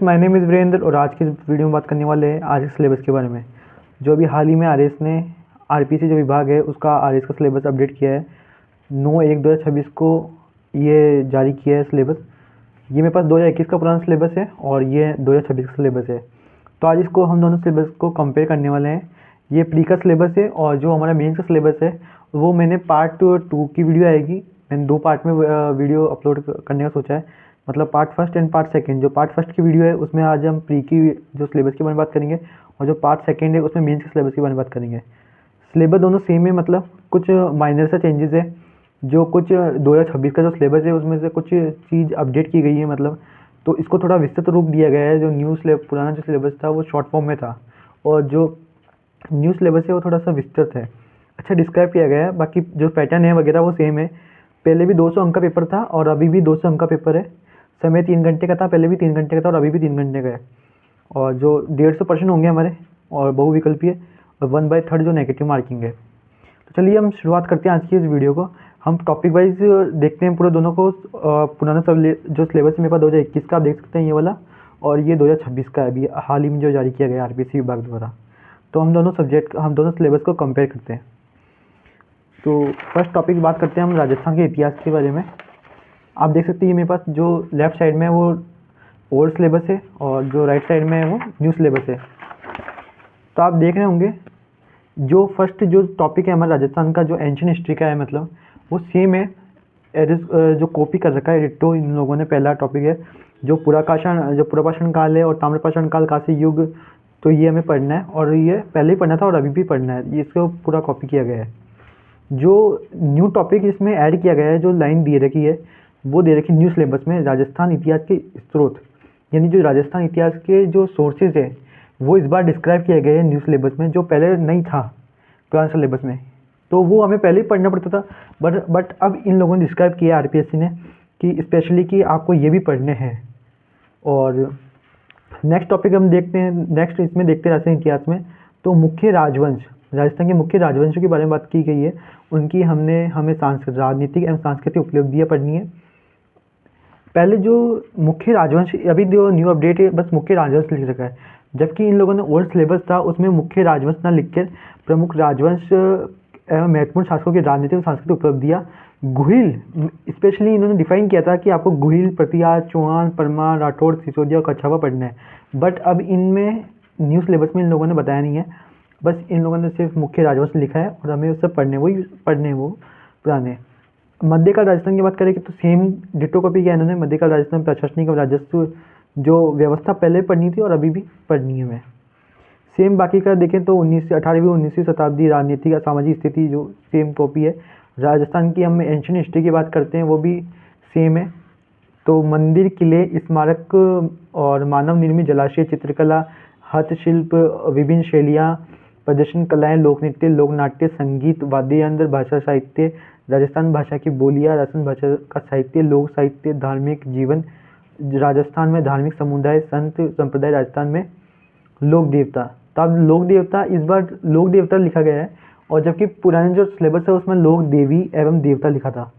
Friends, my name is Virendra और आज की इस वीडियो में बात करने वाले हैं आज के सिलेबस के बारे में। जो अभी हाल ही में आरएस ने आरपीसी जो विभाग है उसका आरएस का सिलेबस अपडेट किया है। 9/1/2026 को ये जारी किया है सिलेबस। ये मेरे पास 2021 का पुराना सिलेबस है और ये 2026 का सिलेबस है। तो आज इसको हम दोनों सिलेबस को कंपेयर करने वाले हैं। ये प्री का सिलेबस है और जो हमारा मेंस का सिलेबस है वो मैंने पार्ट 2 की वीडियो आएगी। मैंने 2 पार्ट में वीडियो अपलोड करने का सोचा है, मतलब part first and part second. जो पार्ट फर्स्ट की वीडियो है उसमें आज हम प्री की जो सिलेबस के बारे में बात करेंगे और जो पार्ट सेकंड है उसमें मेंस के सिलेबस के बारे में बात करेंगे। सिलेबस दोनों सेम है, मतलब कुछ माइनर सा चेंजेस है। जो कुछ 2026 का जो सिलेबस है उसमें से कुछ चीज़ अपडेट की गई है, मतलब तो इसको थोड़ा विस्तृत रूप दिया गया है। जो पुराना जो सिलेबस था वो शॉर्ट फॉर्म में था और जो न्यू सिलेबस है वो थोड़ा सा विस्तृत है, अच्छा डिस्क्राइब किया गया है। बाकी जो पैटर्न है वगैरह वो सेम है। पहले भी 200 अंक का पेपर था और अभी भी 200 अंक का पेपर है। समय 3 घंटे का था, पहले भी 3 घंटे का था और अभी भी 3 घंटे का है। और जो 150 प्रश्न होंगे हमारे और बहुविकल्पीय और 1/3 जो नेगेटिव मार्किंग है। तो चलिए हम शुरुआत करते हैं आज की इस वीडियो को। हम टॉपिक वाइज देखते हैं पूरे दोनों को। पुराना जो सिलेबस है मेरे पास 2021 का आप देख सकते हैं ये वाला, और ये 2026 का है अभी हाल ही में जो जारी किया गया आरपीसी विभाग द्वारा। तो हम दोनों सिलेबस को कंपेयर करते हैं। तो फर्स्ट टॉपिक बात करते हैं हम राजस्थान के इतिहास के बारे में। आप देख सकते हैं ये मेरे पास जो लेफ्ट साइड में है वो ओल्ड सिलेबस है और जो राइट साइड में है वो न्यू सिलेबस है। तो आप देख रहे होंगे जो फर्स्ट जो टॉपिक है हमारा राजस्थान का जो एंशिएंट हिस्ट्री का है, मतलब वो सेम है। जो कॉपी कर रखा है डिट्टो इन लोगों ने। पहला टॉपिक है जो पुरापाषाण काल है और ताम्रपाषाण काल कांस्य युग, तो ये हमें पढ़ना है और ये पहले ही पढ़ना था और अभी भी पढ़ना है। ये इसको पूरा कॉपी किया गया है। जो न्यू टॉपिक इसमें ऐड किया गया है, जो लाइन दे रखी है वो दे रखी न्यू सिलेबस में, राजस्थान इतिहास के स्रोत, यानी जो राजस्थान इतिहास के जो सोर्सेज है वो इस बार डिस्क्राइब किए गए हैं न्यू सिलेबस में, जो पहले नहीं था पुराने सिलेबस में। तो वो हमें पहले ही पढ़ना पड़ता था, बट अब इन लोगों ने डिस्क्राइब किया आरपीएससी ने कि स्पेशली कि आपको ये भी पढ़ने हैं। और नेक्स्ट टॉपिक हम देखते हैं, नेक्स्ट इसमें देखते हैं राजस्थान इतिहास में। तो मुख्य राजवंश, राजस्थान के मुख्य राजवंशों के बारे में बात की गई है। उनकी हमें राजनीतिक एवं सांस्कृतिक उपलब्धियाँ पढ़नी है। पहले जो मुख्य राजवंश, अभी जो न्यू अपडेट है बस मुख्य राजवंश लिख रखा है, जबकि इन लोगों ने ओल्ड सिलेबस था उसमें मुख्य राजवंश ना लिख कर प्रमुख राजवंश एवं महत्वपूर्ण शासकों की राजनीतिक और सांस्कृतिक उपलब्धियाँ, गुहिल स्पेशली इन्होंने डिफाइन किया था कि आपको गुहिल, प्रतिहार, चौहान, परमार, राठौड़, सिसोदिया और कछावा पढ़ना है। बट अब इनमें न्यू सिलेबस में इन लोगों ने बताया नहीं है, बस इन लोगों ने सिर्फ मुख्य राजवंश लिखा है और हमें उससे पढ़ने वो पुराने। मध्यकाल राजस्थान की बात करें कि तो सेम डिटो कॉपी किया इन्होंने। मध्यकाल राजस्थान प्रशासनिक और राजस्व जो व्यवस्था पहले पढ़नी थी और अभी भी पढ़नी है हमें। सेम बाकी का देखें तो 18वीं-19वीं शताब्दी राजनीतिक या सामाजिक स्थिति जो सेम कॉपी है। राजस्थान की हम एंशिएंट हिस्ट्री की बात करते हैं वो भी सेम है। तो मंदिर, किले, स्मारक और मानव निर्मित जलाशय, चित्रकला, हस्तशिल्प, विभिन्न शैलियाँ, प्रदर्शन कलाएँ, लोक नृत्य, लोक नाट्य, संगीत, वाद्य यंत्र, भाषा साहित्य, राजस्थान भाषा की बोलियाँ, राजस्थान भाषा का साहित्य, लोक साहित्य, धार्मिक जीवन, राजस्थान में धार्मिक समुदाय, संत संप्रदाय, राजस्थान में लोक देवता। तो अब लोक देवता, इस बार लोक देवता लिखा गया है और जबकि पुराने जो सिलेबस है उसमें लोक देवी एवं देवता लिखा था।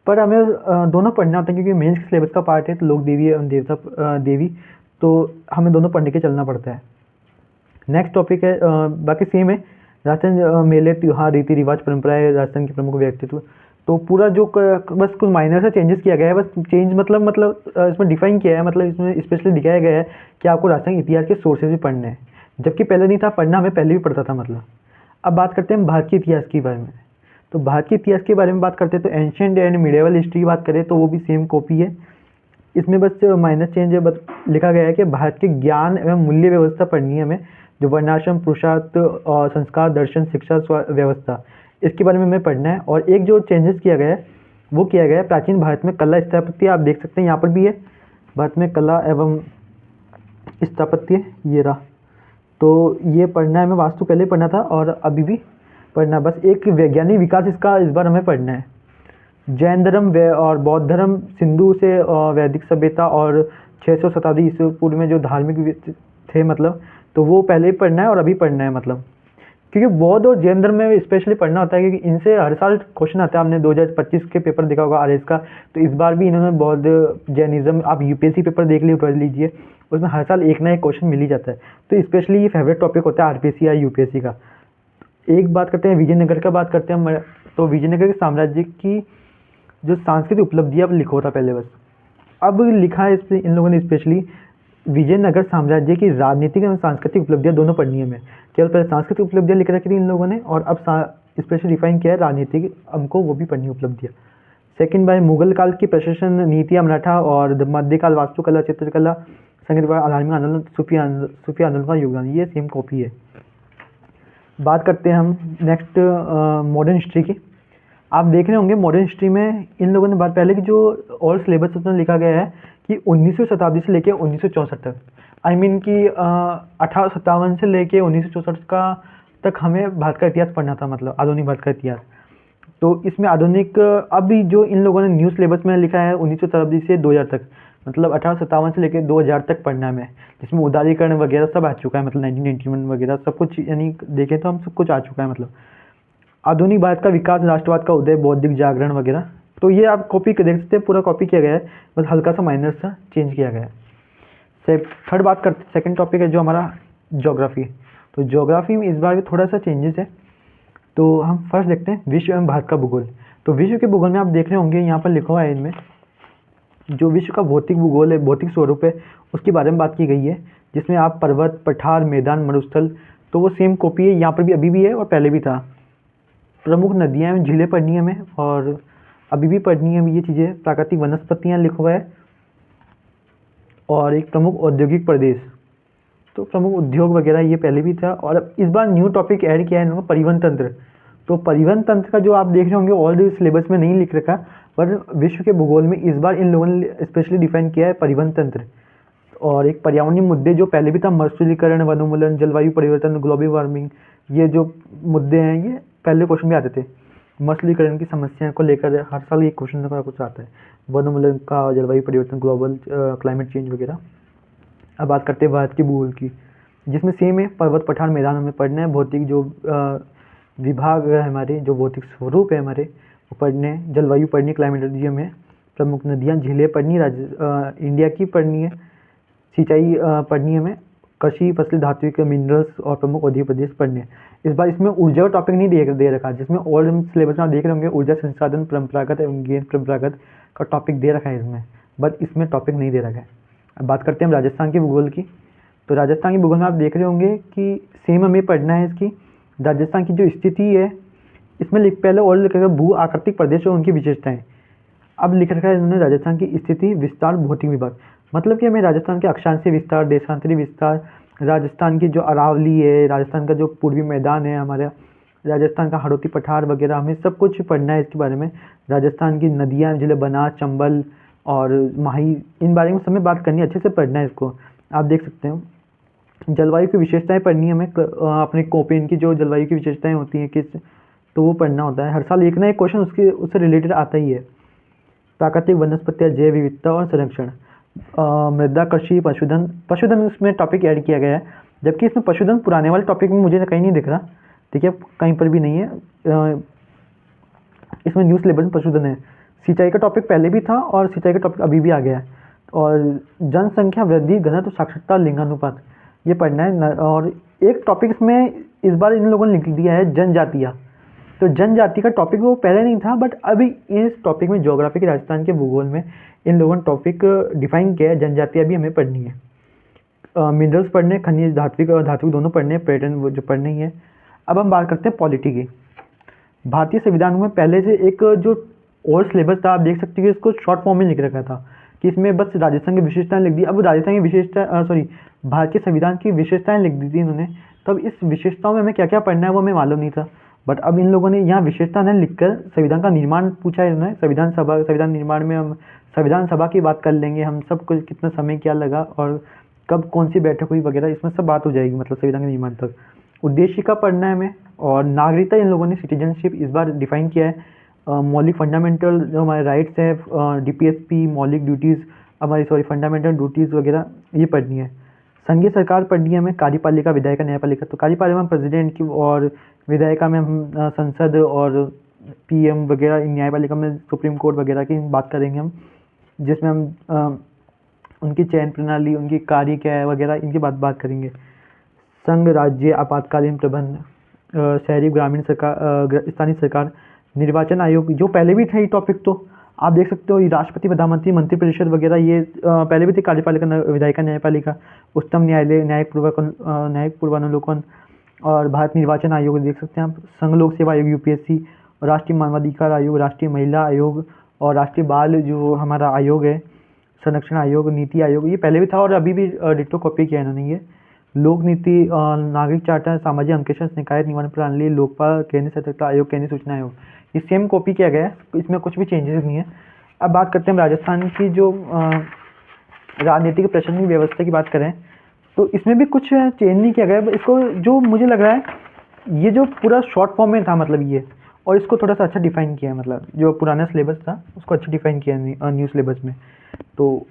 पर हमें दोनों पढ़ना होता है क्योंकि मेंस के सिलेबस का पार्ट है, तो लोक देवी एवं देवी, तो हमें दोनों पढ़ने के चलना पड़ता है। नेक्स्ट टॉपिक है बाकी सेम है। राजस्थान मेले, त्योहार, रीति रिवाज, परंपराएं, राजस्थान के प्रमुख व्यक्तित्व। तो पूरा जो बस कुछ माइनर सा चेंजेस किया गया है। बस चेंज मतलब इसमें डिफाइन किया है, मतलब इसमें स्पेशली दिखाया गया है कि आपको राजस्थान इतिहास के सोर्सेज भी पढ़ने हैं, जबकि पहले नहीं था पढ़ना, हमें पहले भी पढ़ता था मतलब। अब बात करते हैं भारत के इतिहास के बारे में। तो भारत के इतिहास के बारे में बात करते हैं तो एंशिएंट एंड मिडिवल हिस्ट्री की बात करें तो वो भी सेम कॉपी है। इसमें बस माइनस चेंज है, बस लिखा गया है कि भारत के ज्ञान एवं मूल्य व्यवस्था पढ़नी है हमें, जो वर्णाश्रम, पुरुषार्थ और संस्कार, दर्शन, शिक्षा, व्यवस्था, इसके बारे में हमें पढ़ना है। और एक जो चेंजेस किया गया है वो किया गया है प्राचीन भारत में कला स्थापत्य। आप देख सकते हैं यहाँ पर भी है भारत में कला एवं स्थापत्य, ये रहा। तो ये पढ़ना है हमें, वास्तु पहले पढ़ना था और अभी भी पढ़ना। बस एक वैज्ञानिक विकास इसका इस बार हमें पढ़ना है। जैन धर्म और बौद्ध धर्म, सिंधु से वैदिक सभ्यता और 600 शताब्दी ईस्वी पूर्व में जो धार्मिक थे, मतलब तो वो पहले ही पढ़ना है और अभी पढ़ना है। मतलब क्योंकि बौद्ध और जैन धर्म में स्पेशली पढ़ना होता है, क्योंकि इनसे हर साल क्वेश्चन आता है। आपने 2025 के पेपर देखा होगा आरएस का, तो इस बार भी इन्होंने बौद्ध जैनिज्म, आप यूपीएससी पेपर देख लीजिए, पढ़ लीजिए, उसमें हर साल एक ना एक क्वेश्चन मिल ही जाता है। तो स्पेशली ये फेवरेट टॉपिक होता है आरपीएससी या यूपीएससी का। एक बात करते हैं विजयनगर का, बात करते हैं तो विजयनगर के साम्राज्य की जो सांस्कृतिक उपलब्धियाँ अब लिखो था पहले बस, अब लिखा है इन लोगों ने स्पेशली विजयनगर साम्राज्य की राजनीतिक एवं सांस्कृतिक उपलब्धियां दोनों पढ़नी है। मैं केवल पहले सांस्कृतिक उपलब्धियां लिख रखी थी इन लोगों ने, और अब स्पेशली डिफाइन किया है राजनीतिक, हमको वो भी पढ़नी उपलब्धियां। सेकंड बाय मुगल काल की प्रशासन नीतियां, मराठा और मध्यकाल वास्तुकला, चित्रकला, संगीत, आलमी आंदोलन, सूफी आंदोलन का योगदान, ये सेम कॉपी है। बात करते हैं हम नेक्स्ट मॉडर्न हिस्ट्री की। आप देख रहे होंगे मॉडर्न हिस्ट्री में इन लोगों ने बात पहले की जो और सिलेबस उसमें लिखा गया है कि 19वीं शताब्दी से लेके 1964 तक, आई मीन कि 1857 से लेके 1964 का तक हमें भारत का इतिहास पढ़ना था, मतलब आधुनिक भारत का इतिहास। तो इसमें आधुनिक अभी जो इन लोगों ने न्यू सिलेबस में लिखा है 19वीं शताब्दी से 2000 तक, मतलब 1857 से लेकर 2000 तक पढ़ना है हमें, जिसमें उदारीकरण वगैरह सब आ चुका है, मतलब 1991 वगैरह सब कुछ, यानी देखें तो हम सब कुछ आ चुका है। मतलब आधुनिक भारत का विकास, राष्ट्रवाद का उदय, बौद्धिक जागरण वगैरह, तो ये आप कॉपी देख सकते हैं, पूरा कॉपी किया गया है, बस हल्का सा माइनर सा चेंज किया गया है। थर्ड बात करते, सेकंड टॉपिक है जो हमारा ज्योग्राफी। तो ज्योग्राफी में इस बार भी थोड़ा सा चेंजेस है। तो हम फर्स्ट देखते हैं विश्व एवं भारत का भूगोल। तो विश्व के भूगोल में आप देख रहे होंगे यहाँ पर लिखा हुआ है इनमें, जो विश्व का भौतिक भूगोल है, भौतिक स्वरूप है, उसके बारे में बात की गई है, जिसमें आप पर्वत, पठार, मैदान, मरुस्थल, तो वो सेम कॉपी है, यहाँ पर भी अभी भी है और पहले भी था। प्रमुख नदियाँ एवं झीलें पढ़नी है हमें, और अभी भी पढ़नी है ये चीज़ें। प्राकृतिक वनस्पतियाँ लिखा हुआ है, और एक प्रमुख औद्योगिक प्रदेश, तो प्रमुख उद्योग वगैरह ये पहले भी था। और अब इस बार न्यू टॉपिक ऐड किया है इन्होंने, परिवहन तंत्र। तो परिवहन तंत्र का जो आप देख रहे होंगे ऑलरेडी सिलेबस में नहीं लिख रखा, पर विश्व के भूगोल में इस बार इन लोगों ने स्पेशली डिफाइन किया है परिवहन तंत्र। और एक पर्यावरणीय मुद्दे जो पहले भी था, मरुस्थलीकरण, वनोन्मूलन, जलवायु परिवर्तन, ग्लोबल वार्मिंग, ये जो मुद्दे हैं ये पहले क्वेश्चन में आते थे। मरुस्थलीकरण की समस्या को लेकर हर साल ये क्वेश्चन का कुछ आता है, वनोन्मूलन का, जलवायु परिवर्तन, ग्लोबल क्लाइमेट चेंज वगैरह। अब बात करते हैं भारत के भूगोल की, जिसमें सेम है, पर्वत, पठार, मैदान हमें पढ़ना है। भौतिक जो विभाग है हमारे, जो भौतिक स्वरूप है हमारे, वो पढ़ने हैं। जलवायु पढ़नी, क्लाइमेटोलॉजी हमें। प्रमुख नदियाँ, झीलें पढ़नी, इंडिया की पढ़नी है। सिंचाई पढ़नी है हमें। कृषि, फसल, धात्विक, मिनरल्स और प्रमुख औद्योगिक प्रदेश पढ़ने हैं। इस बार इसमें ऊर्जा का टॉपिक नहीं दे रखा, जिसमें ओल्ड सिलेबस में आप देख रहे होंगे ऊर्जा संसाधन, परंपरागत एवं गैर परंपरागत का टॉपिक दे रखा है इसमें, बट इसमें टॉपिक नहीं दे रखा है। अब बात करते हैं हम राजस्थान के भूगोल की। तो राजस्थान के भूगोल में आप देख रहे होंगे कि सेम हमें पढ़ना है इसकी, राजस्थान की जो स्थिति है इसमें पहले और लिखा भू आकृतिक प्रदेश और उनकी विशेषताएं। अब लिख रखा है इन्होंने राजस्थान की स्थिति, विस्तार, भौतिक विभाग, मतलब कि हमें राजस्थान के अक्षांशीय विस्तार, देशांतरी विस्तार, राजस्थान की जो अरावली है, राजस्थान का जो पूर्वी मैदान है हमारा, राजस्थान का हाड़ौती पठार वगैरह, हमें सब कुछ पढ़ना है इसके बारे में। राजस्थान की नदियाँ, जिले बनास, चंबल और माही, इन बारे में सब में बात करनी है, अच्छे से पढ़ना है इसको। आप देख सकते हो जलवायु की विशेषताएं पढ़नी है हमें, अपने कोपेन की जो जलवायु की विशेषताएं होती हैं किस, तो वो पढ़ना होता है। हर साल एक ना एक क्वेश्चन उससे रिलेटेड आता ही है। प्राकृतिक वनस्पतियाँ, जैव विविधता और संरक्षण, मृदा, कृषि, पशुधन इसमें टॉपिक ऐड किया गया है, जबकि इसमें पशुधन पुराने वाले टॉपिक में मुझे कहीं नहीं दिख रहा, ठीक है, कहीं पर भी नहीं है। इसमें न्यू सिलेबस में पशुधन है। सिंचाई का टॉपिक पहले भी था और सिंचाई का टॉपिक अभी भी आ गया है। और जनसंख्या वृद्धि, घनत्व, साक्षरता, लिंगानुपात, ये पढ़ना है। और एक टॉपिक इसमें इस बार इन लोगों ने लिख दिया है, जनजातियाँ। तो जनजाति का टॉपिक वो पहले नहीं था, बट अभी इस टॉपिक में ज्योग्राफी के राजस्थान के भूगोल में इन लोगों ने टॉपिक डिफाइन किया है, जनजातियाँ भी हमें पढ़नी है। मिनरल्स पढ़ने, खनिज, धात्विक और धात्विक दोनों पढ़ने, पर्यटन वो जो पढ़ने ही है। अब हम बात करते हैं पॉलिटी की। भारतीय संविधान में पहले से एक जो और सिलेबस था, आप देख सकते हैं कि इसको शॉर्ट फॉर्म में लिख रखा था कि इसमें बस राजस्थान की विशेषताएं लिख दी। अब राजस्थान की विशेषता भारतीय संविधान की विशेषताएं लिख दी थी इन्होंने, तब इस विशेषताओं में हमें क्या क्या पढ़ना है वो हमें मालूम नहीं था। बट अब इन लोगों ने यहाँ विशेषताएं लिखकर संविधान का निर्माण पूछा है इन्होंने। संविधान निर्माण में हम संविधान सभा की बात कर लेंगे, हम सब कुछ कितना समय क्या लगा और कब कौन सी बैठक हुई वगैरह, इसमें सब बात हो जाएगी, मतलब संविधान के निर्माण तक। उद्देशिका पढ़ना है हमें। और नागरिकता इन लोगों ने सिटीजनशिप इस बार डिफाइन किया है। मौलिक फंडामेंटल जो हमारे राइट्स हैं, डीपीएसपी, मौलिक ड्यूटीज़ हमारी फंडामेंटल ड्यूटीज़ वगैरह ये पढ़नी है। संघीय सरकार पढ़नी है हमें, कार्यपालिका, विधायिका, न्यायपालिका। तो कार्यपालिका में प्रेसिडेंट की, और विधायिका में हम संसद और पीएम वगैरह, न्यायपालिका में सुप्रीम कोर्ट वगैरह की बात करेंगे हम, जिसमें हम उनकी चयन प्रणाली, उनकी कार्य क्या है वगैरह, इनकी बात करेंगे। संघ, राज्य, आपातकालीन प्रबंध, शहरी ग्रामीण सरकार, स्थानीय सरकार, निर्वाचन आयोग, जो पहले भी था ये टॉपिक, तो आप देख सकते हो ये राष्ट्रपति, प्रधानमंत्री, मंत्रिपरिषद वगैरह ये पहले भी थे, कार्यपालिका, विधायिका, न्यायपालिका, उच्चतम न्यायालय, न्यायिक पूर्वानुलोकन, और भारत निर्वाचन आयोग देख सकते हैं आप, संघ लोक सेवा आयोग यूपीएससी, राष्ट्रीय मानवाधिकार आयोग, राष्ट्रीय महिला आयोग, और राष्ट्रीय बाल जो हमारा आयोग है, संरक्षण आयोग, नीति आयोग, ये पहले भी था और अभी भी डिट्टो कॉपी किया इन्होंने। ये लोक नीति, नागरिक चार्टर, सामाजिक अंकेक्षण, निकाय निवारण प्रणाली, लोकपाल, केंद्रीय सतर्कता आयोग, केंद्रीय सूचना आयोग, ये सेम कॉपी किया गया है, इसमें कुछ भी चेंजेस नहीं है। अब बात करते हैं राजस्थान की जो राजनीतिक प्रशासनिक व्यवस्था की बात करें, तो इसमें भी कुछ चेंज नहीं किया गया है। इसको जो मुझे लग रहा है ये जो पूरा शॉर्ट फॉर्म में था मतलब ये, और इसको थोड़ा सा अच्छा डिफाइन किया है, मतलब जो पुराना सिलेबस था उसको अच्छा डिफाइन किया है न्यू सिलेबस में। तो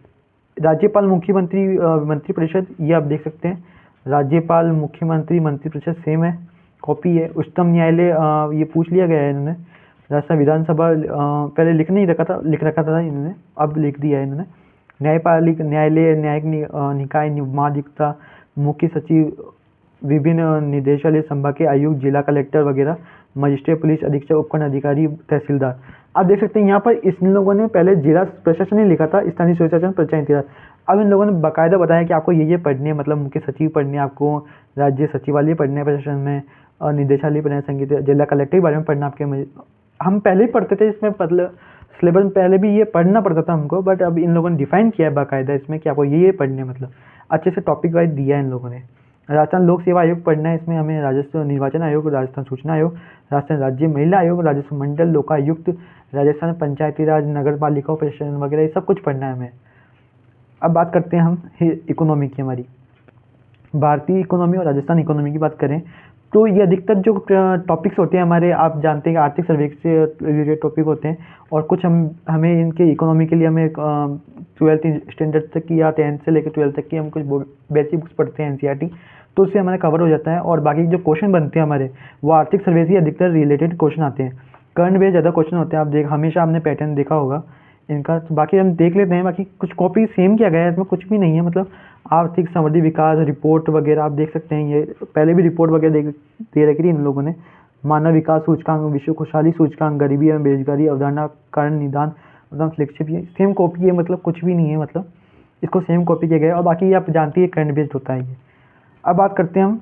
राज्यपाल, मुख्यमंत्री, मंत्रिपरिषद, ये आप देख सकते हैं, राज्यपाल, मुख्यमंत्री, मंत्रिपरिषद सेम है, कॉपी है। उच्चतम न्यायालय ये पूछ लिया गया है इन्होंने। राजस्थान विधानसभा पहले लिख नहीं रखा था, लिख रखा था इन्होंने, अब लिख दिया है इन्होंने। न्यायपालिका, न्यायालय, न्यायिक निकाय, माध्यिकता, मुख्य सचिव, विभिन्न निदेशालय, संभाग के आयुक्त, जिला कलेक्टर वगैरह, मजिस्ट्रेट, पुलिस अधीक्षक, उपखंड अधिकारी, तहसीलदार। आप देख सकते हैं यहाँ पर इन लोगों ने पहले जिला प्रशासन ही लिखा था, स्थानीय स्वशासन, पंचायती राज। अब इन लोगों ने बाकायदा बताया कि आपको ये पढ़ने हैं, मतलब मुख्य सचिव पढ़ने हैं, आपको राज्य सचिवालय पढ़ने हैं प्रशासन में, और निदेशालय पढ़ना है, संगीत, जिला कलेक्टर के बारे में पढ़ना आपके। हम पहले ही पढ़ते थे इसमें, मतलब सिलेबस में पहले भी ये पढ़ना पड़ता था हमको, बट अब इन लोगों ने डिफाइन किया है बाकायदा इसमें कि आपको ये पढ़ने हैं, मतलब अच्छे से टॉपिक वाइज दिया है इन लोगों ने। राजस्थान लोक सेवा आयोग पढ़ना है, इसमें हमें राजस्थान निर्वाचन आयोग, राजस्थान सूचना आयोग, राजस्थान राज्य महिला आयोग, राजस्थान मंडल लोकायुक्त, राजस्थान पंचायती राज, नगर पालिका प्रशासन वगैरह, ये सब कुछ पढ़ना है हमें। अब बात करते हैं हम इकोनॉमी की, हमारी भारतीय इकोनॉमी और राजस्थान इकोनॉमी की बात करें, तो ये अधिकतर जो टॉपिक्स होते हैं हमारे, आप जानते हैं कि आर्थिक सर्वे से रिलेटेड टॉपिक होते हैं, और कुछ हमें इनके इकोनॉमी के लिए हमें 12th स्टैंडर्ड तक की या 10th से लेकर 12th तक की हम कुछ बेसिक बुक्स पढ़ते हैं एनसीईआरटी, तो उससे हमारा कवर हो जाता है। और बाकी जो क्वेश्चन बनते हैं हमारे, वो आर्थिक सर्वे से अधिकतर रिलेटेड क्वेश्चन आते हैं, करंट बेस ज़्यादा क्वेश्चन होते हैं। आप हमेशा आपने पैटर्न देखा होगा इनका, तो बाकी हम देख लेते हैं। बाकी कुछ कॉपी सेम किया गया है, इसमें कुछ भी नहीं है, मतलब आर्थिक समृद्धि विकास रिपोर्ट वगैरह आप देख सकते हैं, ये पहले भी रिपोर्ट वगैरह दे रखी थी इन लोगों ने। मानव विकास सूचकांक, विश्व खुशहाली सूचकांक, गरीबी एवं बेरोजगारी अवधारणा, कारण निदान, फ्लैगशिप, ये सेम कॉपी है, मतलब कुछ भी नहीं है, मतलब इसको सेम कॉपी किया गया है। और बाकी आप जानती है करंट बेस्ड होता है ये। अब बात करते हैं हम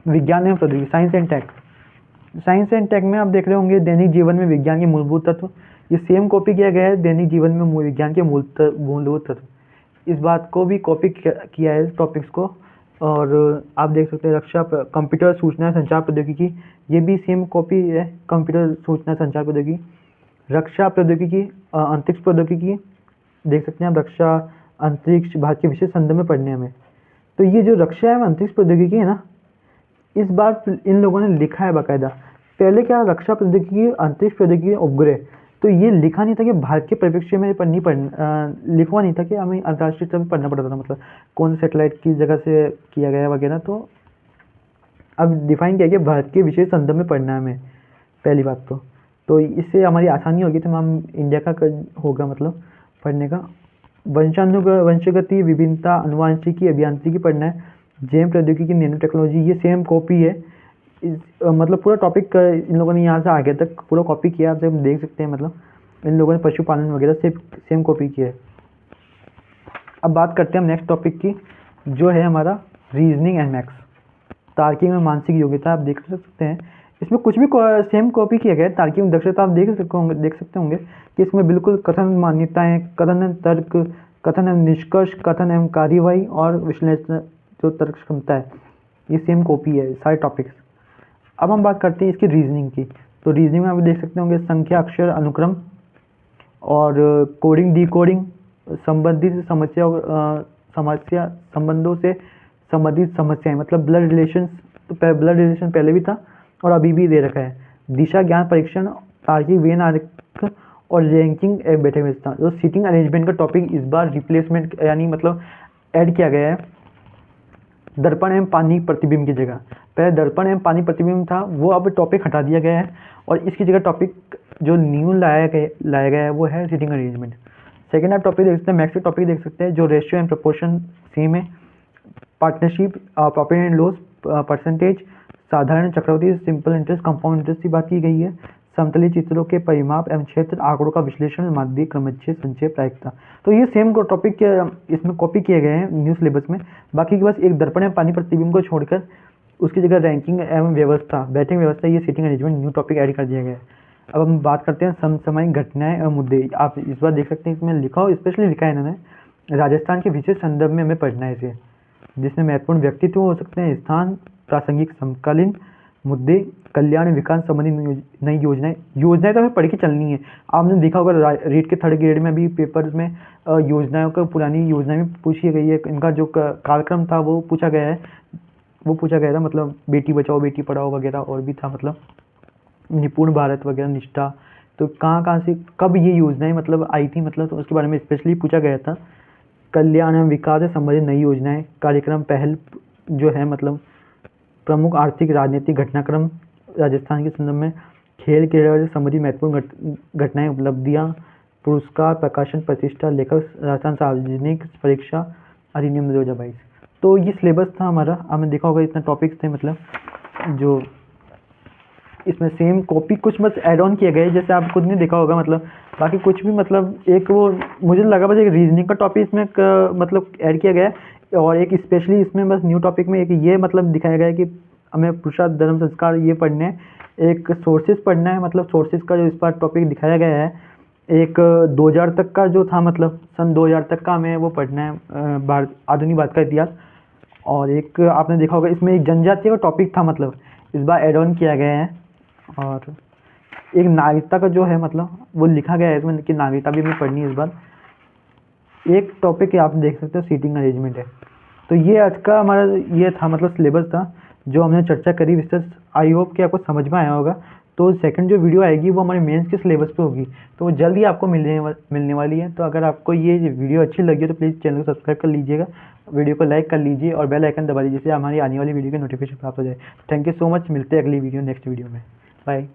विज्ञान एवं प्रौद्योगिकी, science and tech. Science and tech में आप देख रहे होंगे दैनिक जीवन में विज्ञान के मूलभूत तत्व, ये सेम कॉपी किया गया है, दैनिक जीवन में विज्ञान के मूलभूत तत्व, इस बात को भी कॉपी किया है टॉपिक्स को। और आप देख सकते हैं रक्षा, कंप्यूटर सूचना संचार प्रौद्योगिकी, ये भी सेम कॉपी है, कंप्यूटर सूचना संचार प्रौद्योगिकी। रक्षा प्रौद्योगिकी, अंतरिक्ष प्रौद्योगिकी, देख सकते हैं आप, रक्षा, अंतरिक्ष, भारत के विशेष संदर्भ में पढ़ने हमें। तो ये जो रक्षा एवं अंतरिक्ष प्रौद्योगिकी है ना, इस बार इन लोगों ने लिखा है बाकायदा। पहले क्या, रक्षा प्रौद्योगिकी, अंतरिक्ष प्रौद्योगिकी, उपग्रह, तो ये लिखा नहीं था कि भारत के परिप्रेक्ष्य में लिखवा नहीं था कि हमें अंतर्राष्ट्रीय स्तर पर पढ़ना पड़ता था, मतलब कौन सैटेलाइट की जगह से किया गया वगैरह। तो अब डिफाइन किया गया भारत के विशेष संदर्भ में पढ़ना है हमें, पहली बात तो इससे हमारी आसानी होगी, तो हम इंडिया का होगा मतलब पढ़ने का। वंशगति, विभिन्नता, अनुवांशिकी, अभियांत्रिकी पढ़ना है, जैव प्रौद्योगिकी, नैनो टेक्नोलॉजी, ये सेम कॉपी है। मतलब पूरा टॉपिक इन लोगों ने यहाँ से आगे तक पूरा कॉपी किया, आप सब देख सकते हैं, मतलब इन लोगों ने पशुपालन वगैरह से सेम कॉपी किया है। अब बात करते हैं हम नेक्स्ट टॉपिक की, जो है हमारा रीजनिंग एंड मैथ्स, तार्किक में मानसिक योग्यता। आप देख सकते हैं इसमें कुछ भी सेम कॉपी किया गया है। तार्किक में दक्षता आप देख सकते होंगे कि इसमें बिल्कुल कथन मान्यताएं, कथन एवं तर्क, कथन एवं निष्कर्ष, कथन एवं कार्यवाही, और विश्लेषण जो तर्क क्षमता है, ये सेम कॉपी है सारे टॉपिक्स। अब हम बात करते हैं इसकी रीजनिंग की, तो रीजनिंग में आप देख सकते होंगे संख्या, अक्षर, अनुक्रम, और कोडिंग, डिकोडिंग, संबंधित समस्या संबंधों से संबंधित समस्याएं, मतलब ब्लड रिलेशन, तो ब्लड रिलेशन पहले भी था और अभी भी दे रखा है। दिशा ज्ञान परीक्षण, तार्किक वेन आरेख, और रैंकिंग बैठक व्यवस्था। जो सीटिंग अरेंजमेंट का टॉपिक इस बार रिप्लेसमेंट यानी मतलब ऐड किया गया है, दर्पण एवं पानी प्रतिबिंब की जगह। पहले दर्पण एवं पानी प्रतिबिंब था, वो अब टॉपिक हटा दिया गया है और इसकी जगह टॉपिक जो न्यू लाया गया है वो है सीटिंग अरेंजमेंट। सेकेंड आप टॉपिक देख सकते हैं, मैक्सिक टॉपिक देख सकते हैं जो रेशियो एंड प्रपोर्शन सेम है, partnership, profit and loss percentage, साधारण चक्रवृद्धि, सिंपल इंटरेस्ट, कंपाउंड इंटरेस्ट की बात की गई है, समतलीय चित्रों के परिमाप एवं क्षेत्र, आंकड़ों का विश्लेषण, माध्य, क्रमच्छेद, संचय, प्रायिकता। तो ये सेम टॉपिक इसमें कॉपी किए गए हैं न्यू सिलेबस में। बाकी के बस एक दर्पण एवं पानी प्रतिबिंब को छोड़कर उसकी जगह रैंकिंग एवं व्यवस्था, बैटिंग व्यवस्था, ये seating arrangement new topic add कर दिया गया है। अब हम बात करते हैं समसामयिक घटनाएं एवं मुद्दे। आप इस बार देख सकते हैं इसमें लिखा हो, स्पेशली लिखा है इन्होंने राजस्थान के विशेष संदर्भ में हमें पढ़ना है इसे, जिसमें महत्वपूर्ण व्यक्तित्व हो सकते हैं, स्थान, प्रासंगिक समकालीन मुद्दे, कल्याण विकास संबंधी नई योजनाएं। योजनाएं तो हमें पढ़ के चलनी है। आपने देखा होगा रीट के थर्ड ग्रेड में भी पेपर में योजनाओं का, पुरानी योजनाएं पूछी गई है, इनका जो कार्यक्रम था वो पूछा गया था, मतलब बेटी बचाओ बेटी पढ़ाओ वगैरह, और भी था मतलब निपुण भारत वगैरह, निष्ठा। तो कहाँ से कब ये योजनाएं मतलब आई थी, मतलब तो उसके बारे में स्पेशली पूछा गया था। कल्याण एवं विकास से संबंधित नई योजनाएं, कार्यक्रम, पहल जो है मतलब प्रमुख आर्थिक राजनीतिक घटनाक्रम राजस्थान के संदर्भ में, खेल क्रीड़ा से संबंधित महत्वपूर्ण घटनाएं, उपलब्धियां, पुरस्कार, प्रकाशन, प्रतिष्ठा, लेखक, राजस्थान सार्वजनिक परीक्षा अधिनियम 2022। तो ये सिलेबस था हमारा। आपने देखा होगा इतने टॉपिक्स थे, मतलब जो इसमें सेम कॉपी कुछ बस ऐड ऑन किए गए, जैसे आप खुद ने देखा होगा, मतलब बाकी कुछ भी, मतलब एक वो मुझे लगा बस एक रीजनिंग का टॉपिक इसमें मतलब ऐड किया गया है, और एक स्पेशली इसमें बस न्यू टॉपिक में एक ये मतलब दिखाया गया है कि हमें पुरुषार्थ धर्म संस्कार ये पढ़ने हैं, एक सोर्सेज पढ़ना है, मतलब सोर्सेज का जो इस बार टॉपिक दिखाया गया है, एक 2000 तक का जो था, मतलब सन 2000 तक का हमें वो पढ़ना है, आधुनिक भारत का इतिहास। और एक आपने देखा होगा इसमें एक जनजातीय का टॉपिक था, मतलब इस बार एड ऑन किया गया है। और एक नागरिकता का जो है मतलब वो लिखा गया है इसमें कि नागरिकता भी हमें पढ़नी है इस बार। एक टॉपिक आप देख सकते हो सीटिंग अरेंजमेंट है। तो ये आज का हमारा ये था, मतलब सिलेबस था जो हमने चर्चा करी विस्तृत। आई होप कि आपको समझ में आया होगा। तो सेकंड जो वीडियो आएगी वो हमारे मेंस के सिलेबस पे होगी, तो वो जल्द ही आपको मिलने वाली है। तो अगर आपको ये वीडियो अच्छी लगी तो प्लीज़ चैनल को सब्सक्राइब कर लीजिएगा, वीडियो को लाइक कर लीजिए और बेल आइकन दबा लीजिए, जिससे हमारी आने वाली वीडियो की नोटिफिकेशन प्राप्त हो जाए। थैंक यू सो मच, मिलते हैं अगली वीडियो नेक्स्ट वीडियो में। बाय।